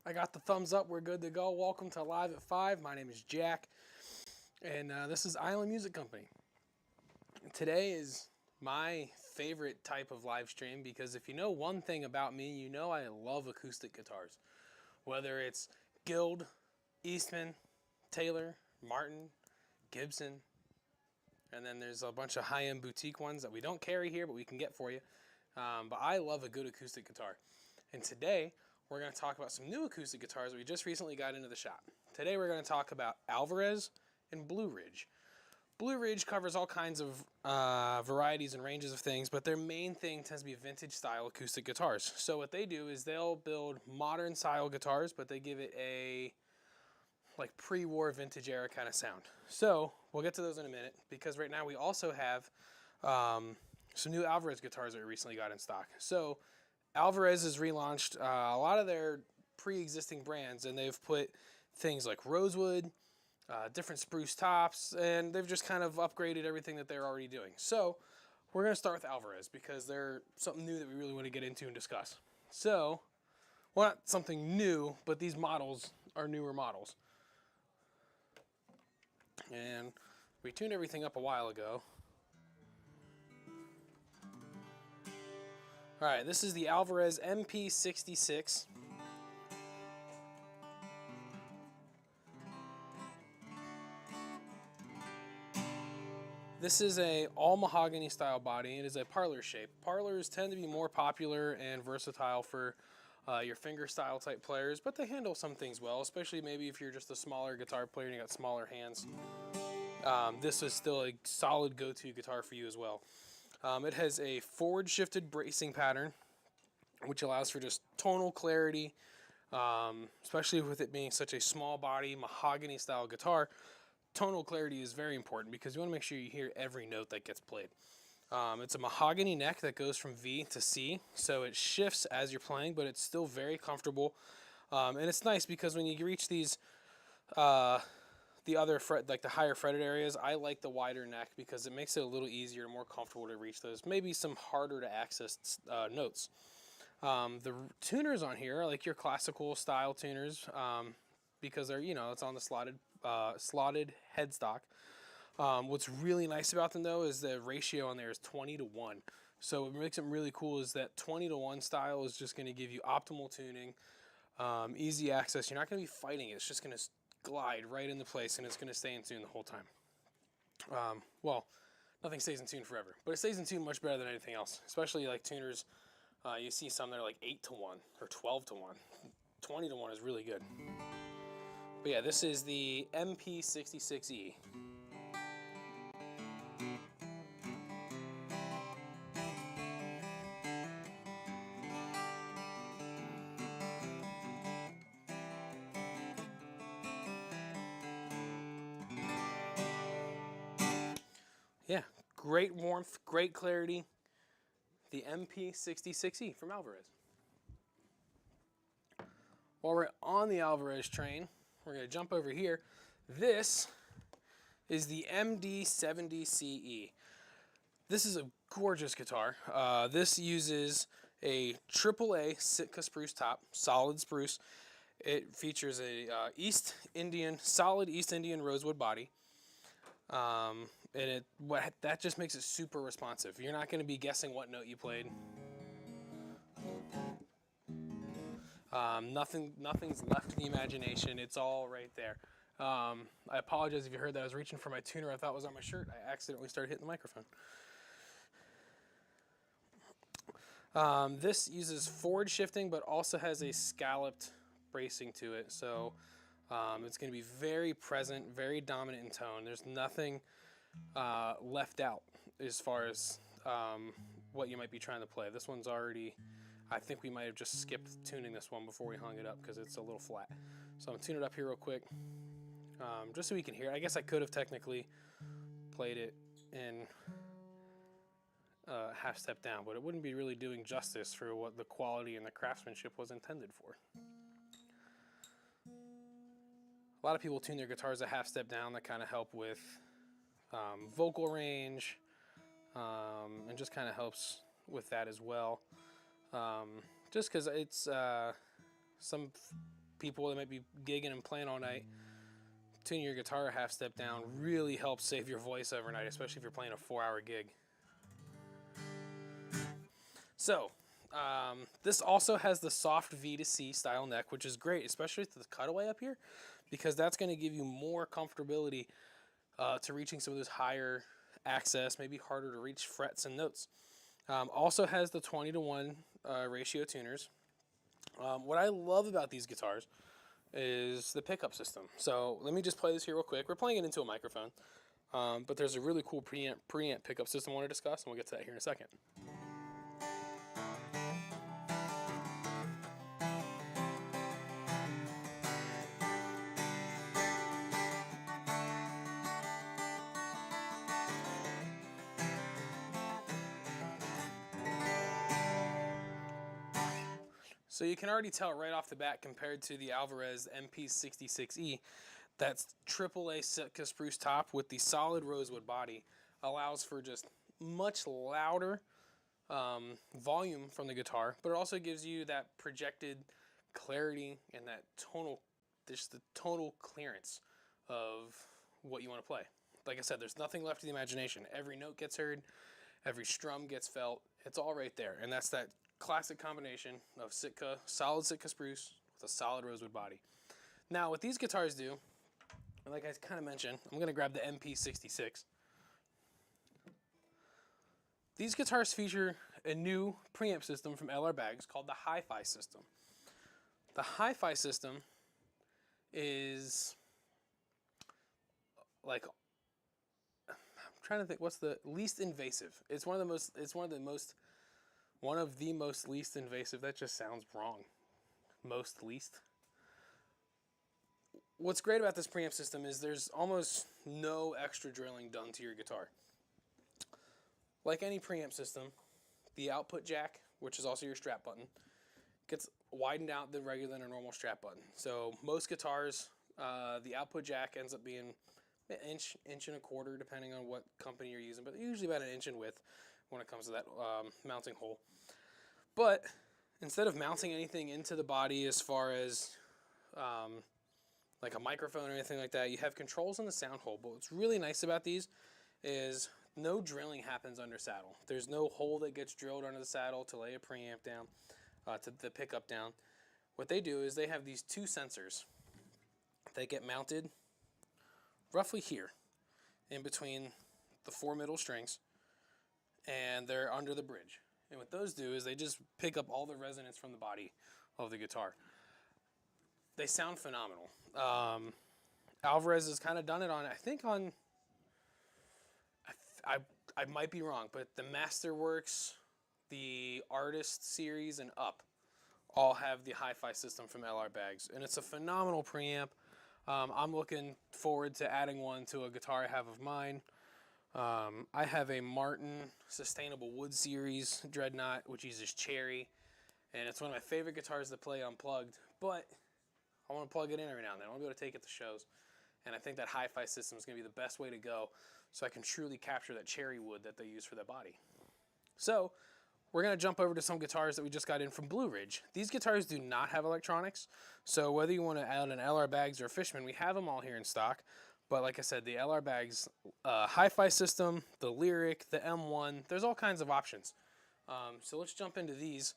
I got the thumbs up. We're good to go. Welcome to Live at 5. My name is Jack, and this is Island Music Company. Today is my favorite type of live stream because if you know one thing about me, you know I love acoustic guitars. Whether it's Guild, Eastman, Taylor, Martin, Gibson, and then there's a bunch of high-end boutique ones that we don't carry here, but we can get for you. But I love a good acoustic guitar. And today, we're going to talk about some new acoustic guitars that we just recently got into the shop. Today, we're going to talk about Alvarez and Blue Ridge. Blue Ridge covers all kinds of varieties and ranges of things, but their main thing tends to be vintage-style acoustic guitars. So what they do is they'll build modern-style guitars, but they give it a like pre-war vintage era kind of sound. So we'll get to those in a minute because right now we also have some new Alvarez guitars that we recently got in stock. So Alvarez has relaunched a lot of their pre-existing brands, and they've put things like rosewood, different spruce tops, and they've just kind of upgraded everything that they're already doing. So we're going to start with Alvarez because they're something new that we really want to get into and discuss. So, well, not something new, but these models are newer models. And we tuned everything up a while ago. All right, this is the Alvarez MP66. This is a all mahogany style body. It is a parlor shape. Parlors tend to be more popular and versatile for your finger style type players, but they handle some things well, especially maybe if you're just a smaller guitar player and you got smaller hands. This is still a solid go-to guitar for you as well. It has a forward shifted bracing pattern, which allows for just tonal clarity, especially with it being such a small body, mahogany style guitar. Tonal clarity is very important because you want to make sure you hear every note that gets played. It's a mahogany neck that goes from V to C, so it shifts as you're playing, but it's still very comfortable. And it's nice because when you reach these, the other fret, like the higher fretted areas, I like the wider neck because it makes it a little easier and more comfortable to reach those, maybe some harder to access notes. The tuners on here are like your classical style tuners because they're, it's on the slotted headstock. What's really nice about them though is the ratio on there is 20:1. So what makes them really cool is that 20:1 style is just going to give you optimal tuning, easy access. You're not going to be fighting it. It's just going to glide right into place and it's going to stay in tune the whole time. Well, nothing stays in tune forever, but it stays in tune much better than anything else, especially like tuners. You see some that are like 8:1 or 12:1. 20:1 is really good. But yeah, this is the MP66E. Yeah, great warmth, great clarity. The MP66E from Alvarez. While we're on the Alvarez train, we're going to jump over here. This is the MD70CE. This is a gorgeous guitar. This uses a AAA Sitka spruce top, solid spruce. It features a solid East Indian rosewood body. And that just makes it super responsive. You're not going to be guessing what note you played. Nothing's left to the imagination. It's all right there. I apologize if you heard that. I was reaching for my tuner I thought was on my shirt. I accidentally started hitting the microphone. This uses forward shifting, but also has a scalloped bracing to it. So it's going to be very present, very dominant in tone. There's nothing left out as far as what you might be trying to play. This one's already, I think we might have just skipped tuning this one before we hung it up because it's a little flat. So I'm tuning it up here real quick just so we can hear it. I guess I could have technically played it in half step down, but it wouldn't be really doing justice for what the quality and the craftsmanship was intended for. A lot of people tune their guitars a half step down that kind of help with vocal range and just kind of helps with that as well. Just because it's some people that might be gigging and playing all night, tuning your guitar a half step down really helps save your voice overnight, especially if you're playing a 4-hour gig. So, this also has the soft V to C style neck, which is great, especially with the cutaway up here, because that's going to give you more comfortability to reaching some of those higher access, maybe harder to reach frets and notes. Also has the 20-to-1 ratio tuners. What I love about these guitars is the pickup system. So let me just play this here real quick. We're playing it into a microphone, but there's a really cool preamp pickup system I want to discuss, and we'll get to that here in a second. So you can already tell right off the bat, compared to the Alvarez MP66E, that's AAA Sitka spruce top with the solid rosewood body allows for just much louder volume from the guitar, but it also gives you that projected clarity and that just the tonal clearance of what you want to play. Like I said, there's nothing left to the imagination. Every note gets heard, every strum gets felt. It's all right there, and that's that classic combination of solid Sitka spruce with a solid rosewood body. Now, what these guitars do, like I kind of mentioned, I'm going to grab the MP66. These guitars feature a new preamp system from LR Baggs called the Hi-Fi system. The Hi-Fi system is like, I'm trying to think, what's the least invasive? It's one of the most least invasive. That just sounds wrong. Most least. What's great about this preamp system is there's almost no extra drilling done to your guitar. Like any preamp system, the output jack, which is also your strap button, gets widened out than a normal strap button. So most guitars, the output jack ends up being an inch and a quarter, depending on what company you're using, but usually about an inch in width when it comes to that mounting hole. But instead of mounting anything into the body as far as like a microphone or anything like that, you have controls in the sound hole. But what's really nice about these is no drilling happens under saddle. There's no hole that gets drilled under the saddle to lay a preamp down, to the pickup down. What they do is they have these two sensors that get mounted roughly here in between the 4 middle strings, and they're under the bridge. And what those do is they just pick up all the resonance from the body of the guitar. They sound phenomenal. Alvarez has kind of done it on, I think on, I might be wrong, but the Masterworks, the Artist series, and Up all have the Hi-Fi system from LR Baggs. And it's a phenomenal preamp. I'm looking forward to adding one to a guitar I have of mine. I have a Martin Sustainable Wood Series Dreadnought, which uses Cherry, and it's one of my favorite guitars to play unplugged, but I want to plug it in every now and then. I want to be able to take it to shows, and I think that Hi-Fi system is going to be the best way to go so I can truly capture that cherry wood that they use for that body. So we're going to jump over to some guitars that we just got in from Blue Ridge. These guitars do not have electronics, so whether you want to add an LR Baggs or a Fishman, we have them all here in stock. But like I said, the LR Baggs Hi-Fi system, the Lyric, the M1, there's all kinds of options. So let's jump into these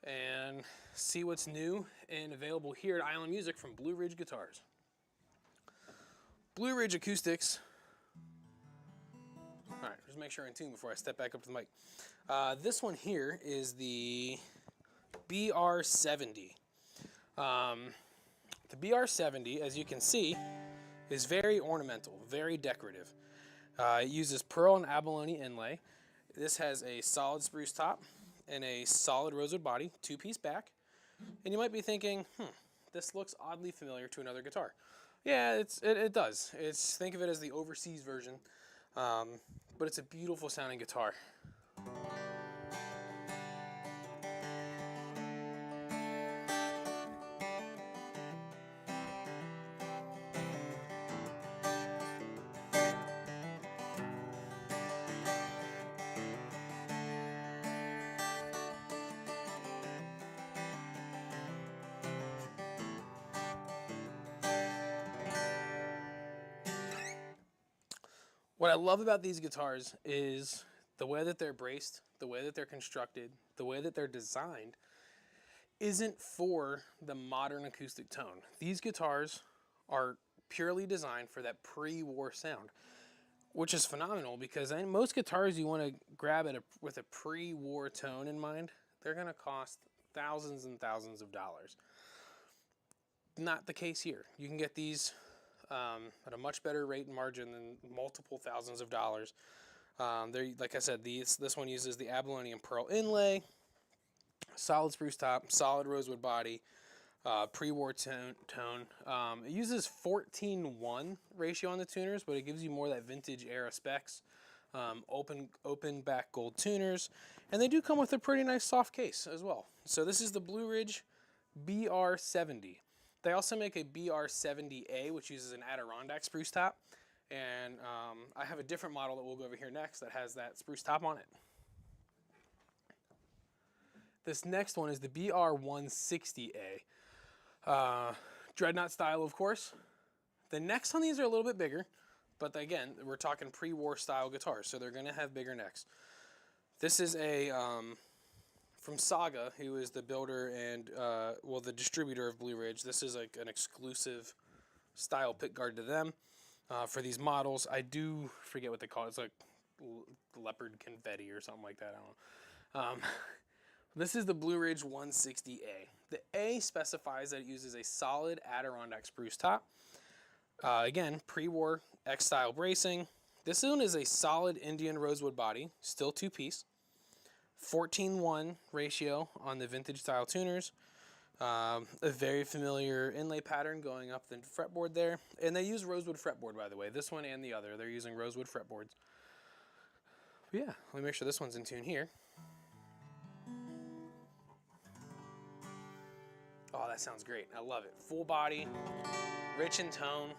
and see what's new and available here at Island Music from Blue Ridge Guitars. Blue Ridge Acoustics. All right, just make sure I'm in tune before I step back up to the mic. This one here is the BR70. The BR70, as you can see, is very ornamental, very decorative. It uses pearl and abalone inlay. This has a solid spruce top and a solid rosewood body, 2-piece back. And you might be thinking, this looks oddly familiar to another guitar. Yeah, it does. Think of it as the overseas version, but it's a beautiful sounding guitar. What I love about these guitars is the way that they're braced, the way that they're constructed, the way that they're designed isn't for the modern acoustic tone. These guitars are purely designed for that pre-war sound, which is phenomenal because most guitars you want to grab with a pre-war tone in mind, they're going to cost thousands and thousands of dollars. Not the case here. You can get these at a much better rate and margin than multiple thousands of dollars. Like I said, this one uses the abalone pearl inlay, solid spruce top, solid rosewood body, pre-war tone. It uses 14:1 ratio on the tuners, but it gives you more of that vintage era specs. Open back gold tuners, and they do come with a pretty nice soft case as well. So this is the Blue Ridge BR70. They also make a BR70A, which uses an Adirondack spruce top, and I have a different model that we'll go over here next that has that spruce top on it. This next one is the BR160A. Dreadnought style, of course. The necks on these are a little bit bigger, but again, we're talking pre-war style guitars, so they're going to have bigger necks. This is a from Saga, who is the builder and the distributor of Blue Ridge. This is like an exclusive style pickguard to them for these models. I do forget what they call it. It's like leopard confetti or something like that. I don't know. This is the Blue Ridge 160A. The A specifies that it uses a solid Adirondack spruce top. Again, pre-war X-style bracing. This one is a solid Indian rosewood body, still two-piece. 14:1 ratio on the vintage style tuners. A very familiar inlay pattern going up the fretboard there. And they use rosewood fretboard, by the way. This one and the other. They're using rosewood fretboards. But yeah, let me make sure this one's in tune here. Oh, that sounds great. I love it. Full body, rich in tone.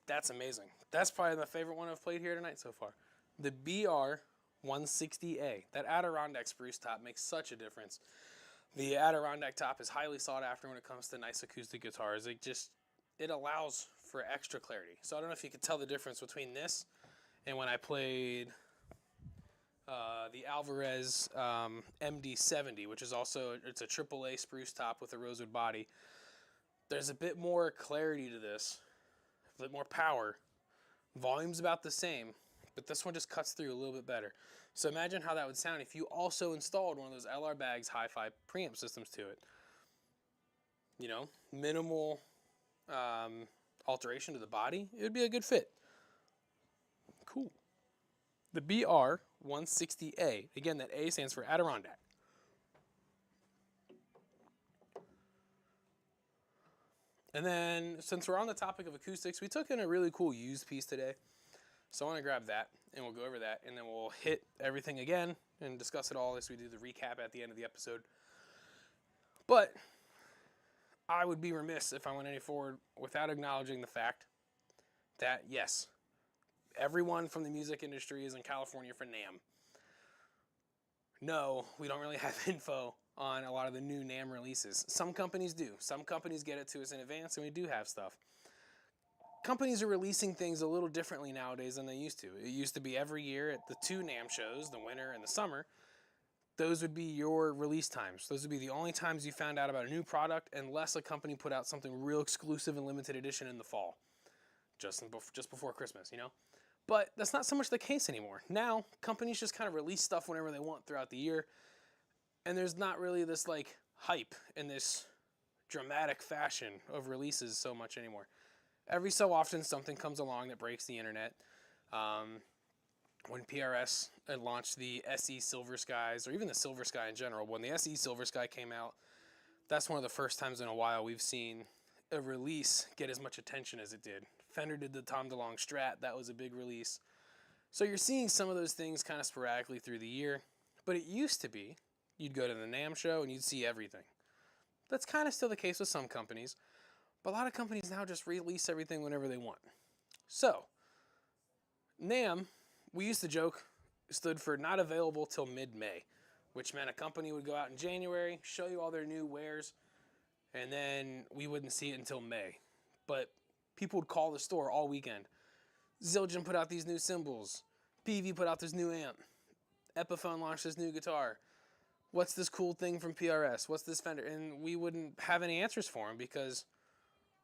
That's amazing. That's probably my favorite one I've played here tonight so far. The BR160A. That Adirondack spruce top makes such a difference. The Adirondack top is highly sought after when it comes to nice acoustic guitars. It allows for extra clarity. So I don't know if you could tell the difference between this and when I played the Alvarez MD70, which is also, it's a AAA spruce top with a rosewood body. There's a bit more clarity to this. A bit more power. Volume's about the same, but this one just cuts through a little bit better. So imagine how that would sound if you also installed one of those LR Baggs hi-fi preamp systems to it. You know, minimal alteration to the body. It would be a good fit. Cool. The BR160A. Again, that A stands for Adirondack. And then, since we're on the topic of acoustics, we took in a really cool used piece today. So I want to grab that, and we'll go over that, and then we'll hit everything again and discuss it all as we do the recap at the end of the episode. But I would be remiss if I went any forward without acknowledging the fact that, yes, everyone from the music industry is in California for NAMM. No, we don't really have info on a lot of the new NAMM releases. Some companies do. Some companies get it to us in advance, and we do have stuff. Companies are releasing things a little differently nowadays than they used to. It used to be every year at the two NAMM shows, the winter and the summer. Those would be your release times. Those would be the only times you found out about a new product, unless a company put out something real exclusive and limited edition in the fall, just before Christmas, you know? But that's not so much the case anymore. Now, companies just kind of release stuff whenever they want throughout the year. And there's not really this like hype and this dramatic fashion of releases so much anymore. Every so often something comes along that breaks the internet. When PRS had launched the SE Silver Skies, or even the Silver Sky in general, when the SE Silver Sky came out, that's one of the first times in a while we've seen a release get as much attention as it did. Fender did the Tom DeLonge Strat. That was a big release. So you're seeing some of those things kind of sporadically through the year, but it used to be you'd go to the NAMM show and you'd see everything. That's kind of still the case with some companies, but a lot of companies now just release everything whenever they want. So, NAMM, we used to joke, stood for not available till mid-May, which meant a company would go out in January, show you all their new wares, and then we wouldn't see it until May. But people would call the store all weekend. Zildjian put out these new cymbals. Peavey put out this new amp. Epiphone launched this new guitar. What's this cool thing from PRS? What's this Fender? And we wouldn't have any answers for them because,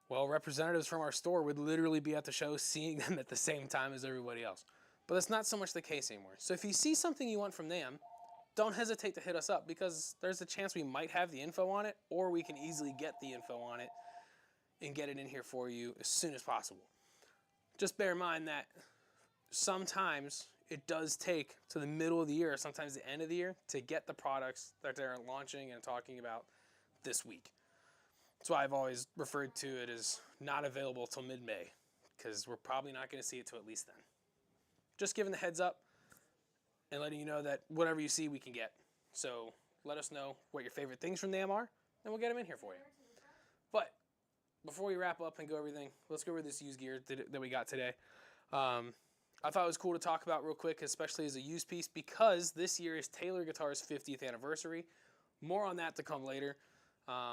well, representatives from our store would literally be at the show seeing them at the same time as everybody else. But that's not so much the case anymore. So if you see something you want from NAMM, don't hesitate to hit us up because there's a chance we might have the info on it, or we can easily get the info on it and get it in here for you as soon as possible. Just bear in mind that sometimes it does take to the middle of the year, or sometimes the end of the year, to get the products that they're launching and talking about this week. That's why I've always referred to it as not available till mid-May, because we're probably not going to see it till at least then. Just giving the heads up and letting you know that whatever you see, we can get. So let us know what your favorite things from NAMM are, and we'll get them in here for you. But before we wrap up and go everything, let's go over this used gear that we got today. I thought it was cool to talk about real quick, especially as a used piece, because this year is Taylor Guitar's 50th anniversary. More on that to come later.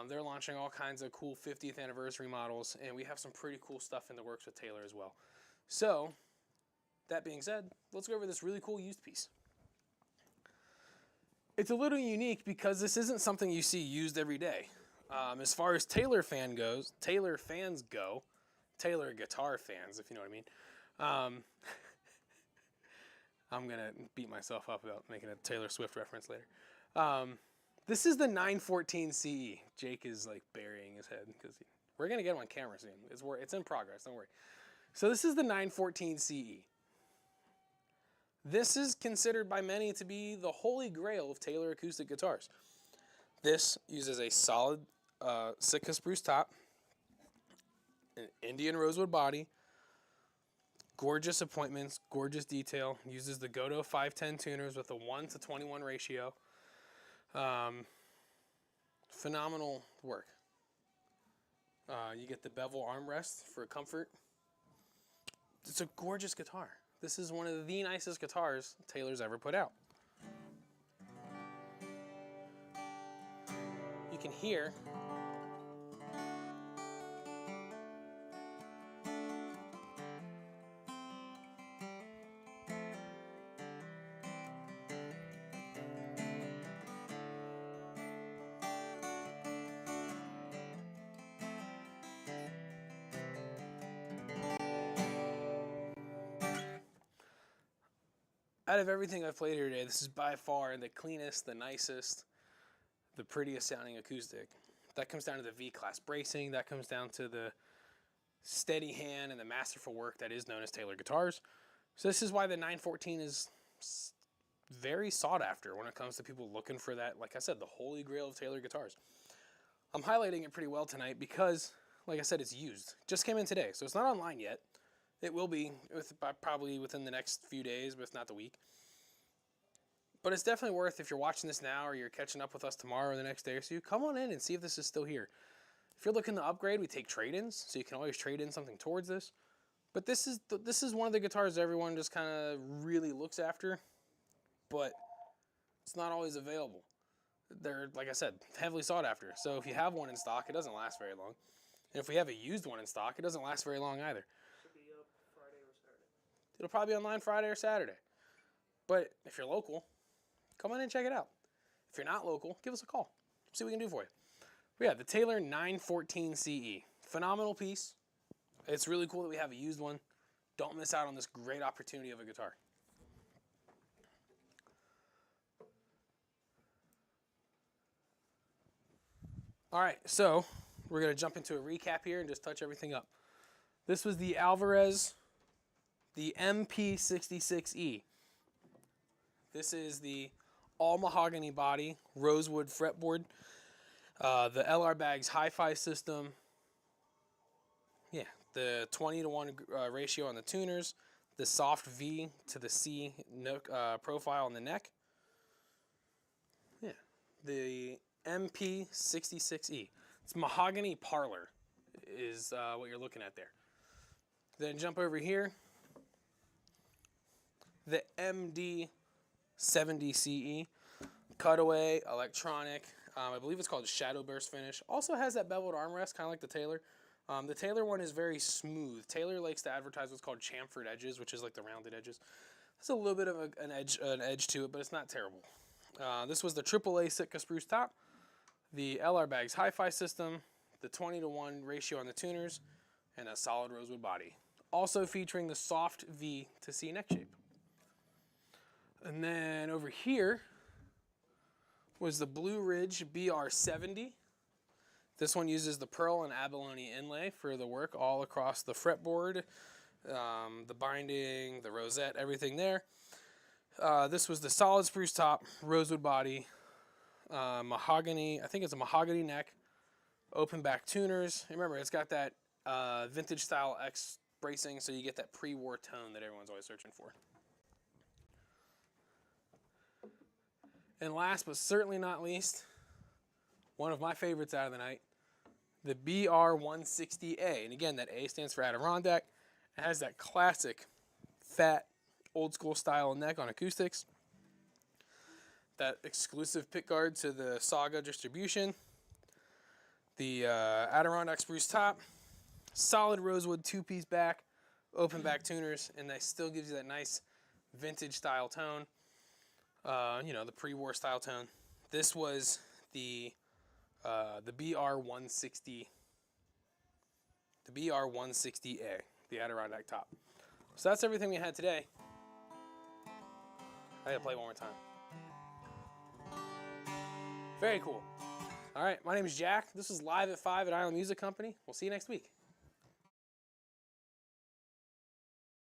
They're launching all kinds of cool 50th anniversary models, and we have some pretty cool stuff in the works with Taylor as well. So, that being said, let's go over this really cool used piece. It's a little unique because this isn't something you see used every day. As far as Taylor fans go, Taylor guitar fans, if you know what I mean. I'm going to beat myself up about making a Taylor Swift reference later. This is the 914 CE. Jake is like burying his head because we're going to get him on camera soon. It's in progress, don't worry. So this is the 914 CE. This is considered by many to be the holy grail of Taylor acoustic guitars. This uses a solid Sitka spruce top, an Indian rosewood body, gorgeous appointments, gorgeous detail. Uses the Gotoh 510 tuners with a 1:21 ratio. Phenomenal work. You get the bevel armrest for comfort. It's a gorgeous guitar. This is one of the nicest guitars Taylor's ever put out. You can hear out of everything I've played here today, this is by far the cleanest, the nicest, the prettiest sounding acoustic. That comes down to the V-Class bracing. That comes down to the steady hand and the masterful work that is known as Taylor guitars. So this is why the 914 is very sought after when it comes to people looking for that, like I said, the holy grail of Taylor guitars. I'm highlighting it pretty well tonight because, like I said, it's used. Just came in today, so it's not online yet. It will be probably within the next few days, but if not the week. But it's definitely worth, if you're watching this now or you're catching up with us tomorrow or the next day or so, come on in and see if this is still here. If you're looking to upgrade, we take trade-ins, so you can always trade in something towards this. But this is one of the guitars everyone just kind of really looks after, but it's not always available. They're, like I said, heavily sought after. So if you have one in stock, it doesn't last very long. And if we have a used one in stock, it doesn't last very long either. It'll probably be online Friday or Saturday. But if you're local, come on and check it out. If you're not local, give us a call. See what we can do for you. But yeah, the Taylor 914 CE. Phenomenal piece. It's really cool that we have a used one. Don't miss out on this great opportunity of a guitar. All right, so we're going to jump into a recap here and just touch everything up. This was the Alvarez, the MP66E. This is the all mahogany body, rosewood fretboard, the LR Baggs hi-fi system. Yeah, the 20:1 ratio on the tuners, the soft V to the C profile on the neck. Yeah, the MP66E. It's mahogany parlor is what you're looking at there. Then jump over here. The MD70CE, cutaway, electronic. I believe it's called Shadow Burst finish. Also has that beveled armrest, kind of like the Taylor. The Taylor one is very smooth. Taylor likes to advertise what's called chamfered edges, which is like the rounded edges. There's a little bit of an edge to it, but it's not terrible. This was the AAA Sitka spruce top, the LR Bags hi-fi system, the 20:1 ratio on the tuners, and a solid rosewood body. Also featuring the soft V to C neck shape. And then over here was the Blue Ridge BR70. This one uses the pearl and abalone inlay for the work all across the fretboard, the binding, the rosette, everything there. This was the solid spruce top, rosewood body, mahogany, I think it's a mahogany neck, open back tuners. Remember, it's got that vintage style X bracing, so you get that pre-war tone that everyone's always searching for. And last but certainly not least, one of my favorites out of the night, the BR160A. And again, that A stands for Adirondack. It has that classic fat old school style neck on acoustics. That exclusive pickguard to the Saga distribution. The Adirondack spruce top. Solid rosewood two-piece back. Open back tuners. And that still gives you that nice vintage style tone. You know, the pre-war style tone. This was the BR160, the BR160A, the Adirondack top. So that's everything we had today. I gotta play it one more time. Very cool. All right, my name is Jack. This is Live at 5 at Island Music Company. We'll see you next week.